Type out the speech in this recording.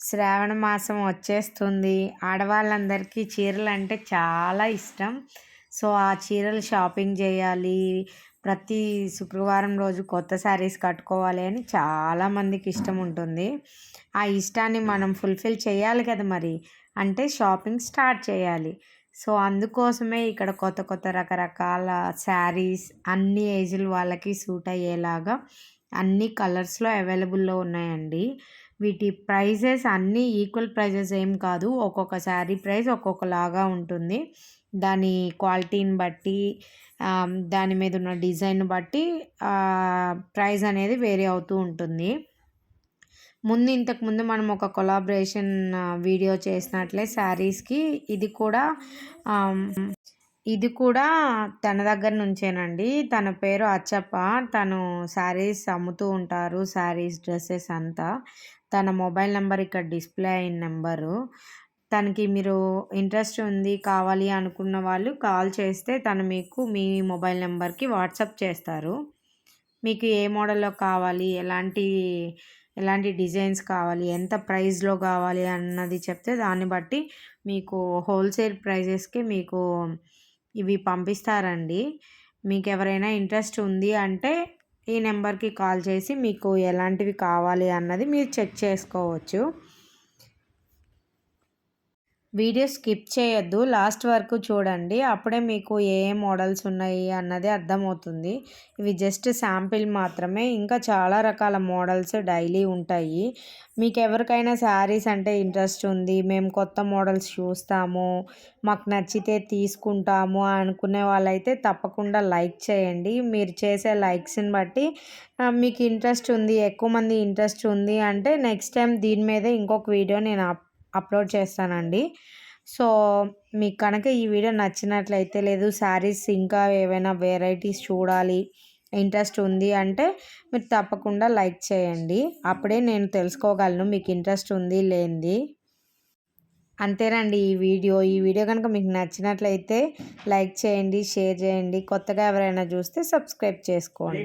శ్రావణ మాసం వచ్చేస్తుంది. ఆడవాళ్ళందరికీ చీరలు అంటే చాలా ఇష్టం. సో, ఆ చీరలు షాపింగ్ చేయాలి. ప్రతి శుక్రవారం రోజు కొత్త శారీస్ కట్టుకోవాలి అని చాలామందికి ఇష్టం ఉంటుంది. ఆ ఇష్టాన్ని మనం ఫుల్ఫిల్ చేయాలి కదా మరి. అంటే షాపింగ్ స్టార్ట్ చేయాలి. సో, అందుకోసమే ఇక్కడ కొత్త కొత్త రకరకాల శారీస్ అన్ని ఏజ్‌ల వాళ్ళకి సూట్ అయ్యేలాగా అన్ని కలర్స్‌లో అవైలబుల్‌లో ఉన్నాయండి. వీటి ప్రైజెస్ అన్నీ ఈక్వల్ ప్రైజెస్ ఏం కాదు. ఒక్కొక్క శారీ ప్రైస్ ఒక్కొక్కలాగా ఉంటుంది. దాని క్వాలిటీని బట్టి దాని మీద ఉన్న డిజైన్ బట్టి ప్రైస్ అనేది వేరీ అవుతూ ఉంటుంది. ఇంతకుముందు మనం ఒక కొలాబరేషన్ వీడియో చేసినట్లే శారీస్‌కి ఇది కూడా తన దగ్గర నుంచేనండి. తన పేరు అచ్చప్ప. తను శారీస్ అమ్ముతూ ఉంటారు. శారీస్, డ్రెసెస్ అంతా. తన మొబైల్ నెంబర్ ఇక్కడ డిస్‌ప్లే అయిన నెంబరు. తనకి మీరు ఇంట్రెస్ట్ ఉంది, కావాలి అనుకున్న వాళ్ళు కాల్ చేస్తే తను మీకు మీ మొబైల్ నెంబర్‌కి వాట్సాప్ చేస్తారు. మీకు ఏ మోడల్‌లో కావాలి, ఎలాంటి డిజైన్స్ కావాలి, ఎంత ప్రైస్‌లో కావాలి అన్నది చెప్తే దాన్ని బట్టి మీకు హోల్‌సేల్ ప్రైజెస్‌కి మీకు ఇవి పంపిస్తారండి. మీకు ఎవరైనా ఇంట్రెస్ట్ ఉంది అంటే ఈ నెంబర్‌కి కాల్ చేసి మీకు ఎలాంటివి కావాలి అన్నది మీరు చెక్ చేసుకోవచ్చు. వీడియో స్కిప్ చేయొద్దు, లాస్ట్ వరకు చూడండి. అప్పుడే మీకు ఏ మోడల్స్ ఉన్నాయి అన్నది అర్థమవుతుంది. ఇవి జస్ట్ శాంపిల్ మాత్రమే. ఇంకా చాలా రకాల మోడల్స్ డైలీ ఉంటాయి. మీకు ఎవరికైనా శారీస్ అంటే ఇంట్రెస్ట్ ఉంది, మేము కొత్త మోడల్స్ చూస్తాము, మాకు నచ్చితే తీసుకుంటాము అనుకునే వాళ్ళైతే తప్పకుండా లైక్ చేయండి. మీరు చేసే లైక్స్ని బట్టి మీకు ఇంట్రెస్ట్ ఉంది, ఎక్కువ మంది ఇంట్రెస్ట్ ఉంది అంటే నెక్స్ట్ టైం దీని మీదే ఇంకొక వీడియో నేను అప్లోడ్ చేస్తానండి. సో, మీకు కనుక ఈ వీడియో నచ్చినట్లయితే, లేదు శారీస్ ఇంకా ఏవైనా వెరైటీస్ చూడాలి ఇంట్రెస్ట్ ఉంది అంటే మీరు తప్పకుండా లైక్ చేయండి. అప్పుడే నేను తెలుసుకోగలను మీకు ఇంట్రెస్ట్ ఉంది లేనిది. అంతేనండి ఈ వీడియో కనుక మీకు నచ్చినట్లయితే లైక్ చేయండి, షేర్ చేయండి. కొత్తగా ఎవరైనా చూస్తే సబ్స్క్రైబ్ చేసుకోండి.